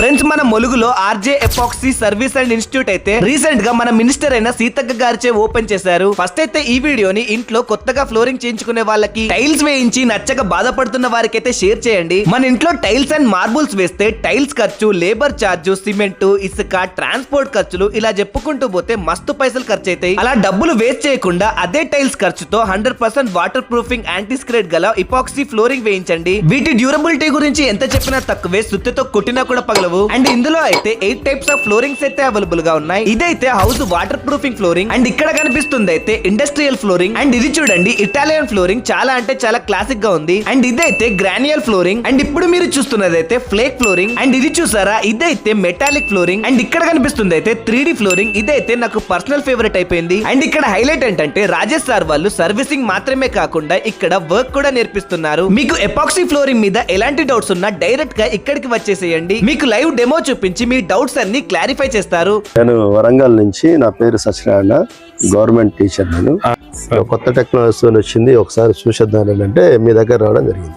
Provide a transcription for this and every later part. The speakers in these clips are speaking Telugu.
ఫ్రెండ్స్, మన ములుగులో RJ epoxy service and institute అయితే రీసెంట్ గా మన మినిస్టర్ అయిన సీతక్క గారిచే ఓపెన్ చేశారు. ఫస్ట్ అయితే ఈ వీడియోని ఇంట్లో కొత్తగా ఫ్లోరింగ్ చేయించుకునే వాళ్ళకి, టైల్స్ వేయించి నచ్చక బాధపడుతున్న వారికి అయితే షేర్ చేయండి. మన ఇంట్లో టైల్స్ అండ్ మార్బుల్స్ వేస్తే టైల్స్ ఖర్చు, లేబర్ ఛార్జ్, సిమెంట్, ఇసుక, ట్రాన్స్పోర్ట్ ఖర్చులు ఇలా చెప్పుకుంటూ పోతే మస్తు పైసలు ఖర్చు అవుతాయి. అలా డబ్బులు వేస్ట్ చేయకుండా అదే టైల్స్ ఖర్చుతో 100% వాటర్ ప్రూఫింగ్, యాంటీ స్క్రేడ్ గల ఎపాక్సీ ఫ్లోరింగ్ వేయించండి. వీటి డ్యూరబిలిటీ గురించి ఎంత చెప్పినా తక్కువే, సుత్తితో కొట్టినా కూడా పగలవు. అండ్ ఇందులో అయితే 8 టైప్స్ ఆఫ్ ఫ్లోరింగ్స్ అయితే అవైలబుల్ గా ఉన్నాయి. ఇదైతే house water proofing flooring. And ఇక్కడ కనిపిస్తుంది అయితే ఇండస్ట్రియల్ ఫ్లోరింగ్. అండ్ ఇది చూడండి ఇటాలియన్ ఫ్లోరింగ్, చాలా అంటే చాలా క్లాసిక్ గా ఉంది. అండ్ ఇదైతే గ్రాన్యువల్ ఫ్లోరింగ్. అండ్ ఇప్పుడు మీరు చూస్తున్నది అయితే ఫ్లేక్ ఫ్లోరింగ్. అండ్ ఇది చూసారా, ఇదైతే మెటాలిక్ ఫ్లోరింగ్. అండ్ ఇక్కడ కనిపిస్తుంది అయితే 3D ఫ్లోరింగ్. ఇదైతే నాకు పర్సనల్ ఫేవరెట్ అయిపోయింది. అండ్ ఇక్కడ హైలైట్ ఏంటంటే రాజేష్ సార్ వాళ్ళు సర్వీసింగ్ మాత్రమే కాకుండా ఇక్కడ వర్క్ కూడా నేర్పిస్తున్నారు. మీకు ఎపాక్సీ ఫ్లోరింగ్ మీద ఎలాంటి డౌట్స్ ఉన్నా డైరెక్ట్ గా ఇక్కడికి వచ్చేసేయండి. మీకు లైవ్ డెమో చూపించి మీ డౌట్స్ అన్ని క్లారిఫై చేస్తారు. నేను వరంగల్ నుంచి, నా పేరు సత్యనారాయణ, గవర్నమెంట్ టీచర్. నేను కొత్త టెక్నాలజీ వచ్చింది, ఒకసారి చూసేద్దాం అంటే మీ దగ్గర రావడం జరిగింది.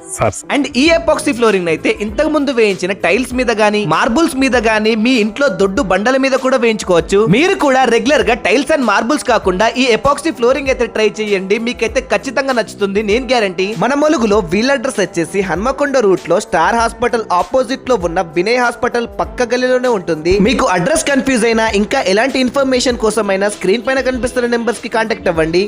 అండ్ ఈ ఎపాక్సీ ఫ్లోరింగ్ అయితే ఇంతకు ముందు వేయించిన టైల్స్ మీద గానీ, మార్బుల్స్ మీద గానీ, మీ ఇంట్లో దొడ్డు బండల మీద కూడా వేయించుకోవచ్చు. మీరు కూడా రెగ్యులర్ గా టైల్స్ అండ్ మార్బుల్స్ కాకుండా ఈ ఎపాక్సీ ఫ్లోరింగ్ అయితే ట్రై చేయండి. మీకైతే ఖచ్చితంగా నచ్చుతుంది, నేను గ్యారంటీ. మన ములుగులో వీల్ అడ్రస్ వచ్చేసి హన్మకొండ రూట్ లో స్టార్ హాస్పిటల్ ఆపోజిట్ లో ఉన్న వినయ్ హాస్పిటల్ పక్క గల్లీలోనే ఉంటుంది. మీకు అడ్రస్ కన్ఫ్యూజ్ అయినా, ఇంకా ఎలాంటి ఇన్ఫర్మేషన్ కోసమైనా స్క్రీన్ పైన కనిపిస్తున్న నెంబర్స్ కి కాంటాక్ట్ అవ్వండి.